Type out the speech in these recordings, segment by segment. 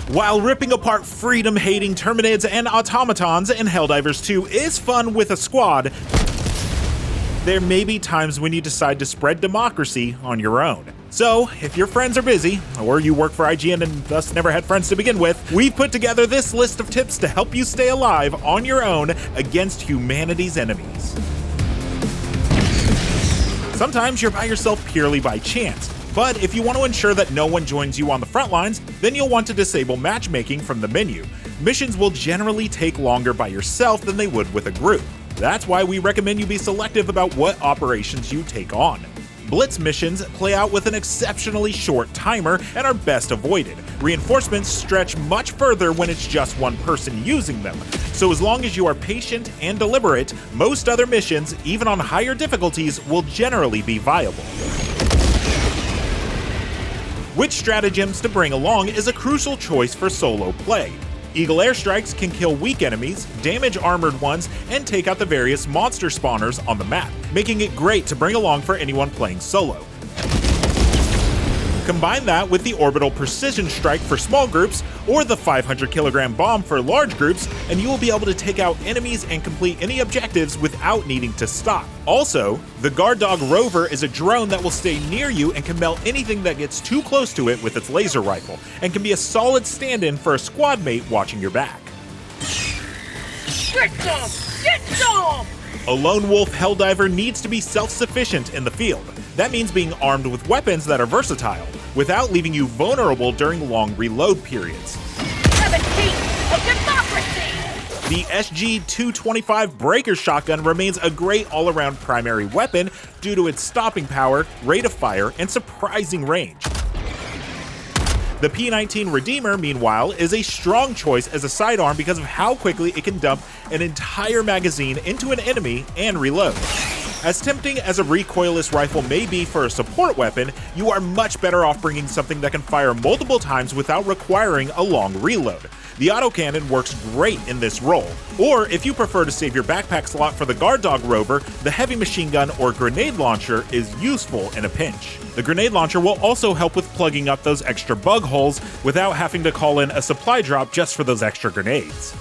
While ripping apart freedom-hating Terminids and Automatons in Helldivers 2 is fun with a squad, there may be times when you decide to spread democracy on your own. So, if your friends are busy, or you work for IGN and thus never had friends to begin with, we've put together this list of tips to help you stay alive on your own against humanity's enemies. Sometimes you're by yourself purely by chance, but if you want to ensure that no one joins you on the front lines, then you'll want to disable matchmaking from the menu. Missions will generally take longer by yourself than they would with a group. That's why we recommend you be selective about what operations you take on. Blitz missions play out with an exceptionally short timer and are best avoided. Reinforcements stretch much further when it's just one person using them. So as long as you are patient and deliberate, most other missions, even on higher difficulties, will generally be viable. Which stratagems to bring along is a crucial choice for solo play. Eagle airstrikes can kill weak enemies, damage armored ones, and take out the various monster spawners on the map, making it great to bring along for anyone playing solo. Combine that with the orbital precision strike for small groups, or the 500 kilogram bomb for large groups, and you will be able to take out enemies and complete any objectives without needing to stop. Also, the Guard Dog Rover is a drone that will stay near you and can melt anything that gets too close to it with its laser rifle, and can be a solid stand-in for a squad mate watching your back. Get some! Get some! A lone wolf Helldiver needs to be self-sufficient in the field. That means being armed with weapons that are versatile, without leaving you vulnerable during long reload periods. The teeth of democracy! The SG-225 Breaker Shotgun remains a great all-around primary weapon due to its stopping power, rate of fire, and surprising range. The P19 Redeemer, meanwhile, is a strong choice as a sidearm because of how quickly it can dump an entire magazine into an enemy and reload. As tempting as a recoilless rifle may be for a support weapon, you are much better off bringing something that can fire multiple times without requiring a long reload. The autocannon works great in this role, or if you prefer to save your backpack slot for the Guard Dog Rover, the heavy machine gun or grenade launcher is useful in a pinch. The grenade launcher will also help with plugging up those extra bug holes without having to call in a supply drop just for those extra grenades.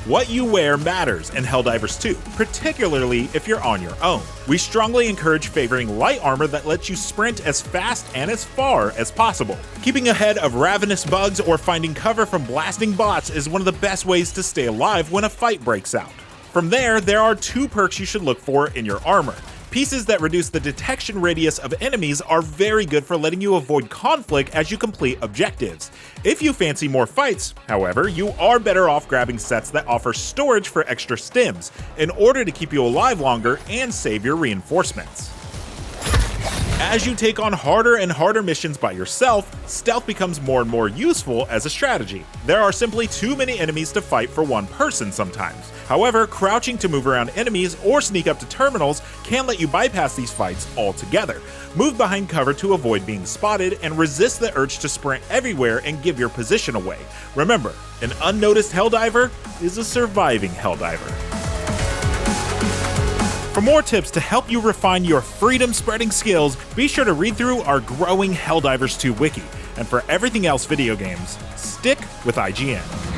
What you wear matters in Helldivers 2, particularly if you're on your own. We strongly encourage favoring light armor that lets you sprint as fast and as far as possible. Keeping ahead of ravenous bugs or finding cover from blasting bots is one of the best ways to stay alive when a fight breaks out. From there are two perks you should look for in your armor. Pieces that reduce the detection radius of enemies are very good for letting you avoid conflict as you complete objectives. If you fancy more fights, however, you are better off grabbing sets that offer storage for extra stims, in order to keep you alive longer and save your reinforcements. As you take on harder and harder missions by yourself, stealth becomes more and more useful as a strategy. There are simply too many enemies to fight for one person sometimes. However, crouching to move around enemies or sneak up to terminals can let you bypass these fights altogether. Move behind cover to avoid being spotted, and resist the urge to sprint everywhere and give your position away. Remember, an unnoticed Helldiver is a surviving Helldiver. For more tips to help you refine your freedom-spreading skills, be sure to read through our growing Helldivers 2 wiki. And for everything else video games, stick with IGN.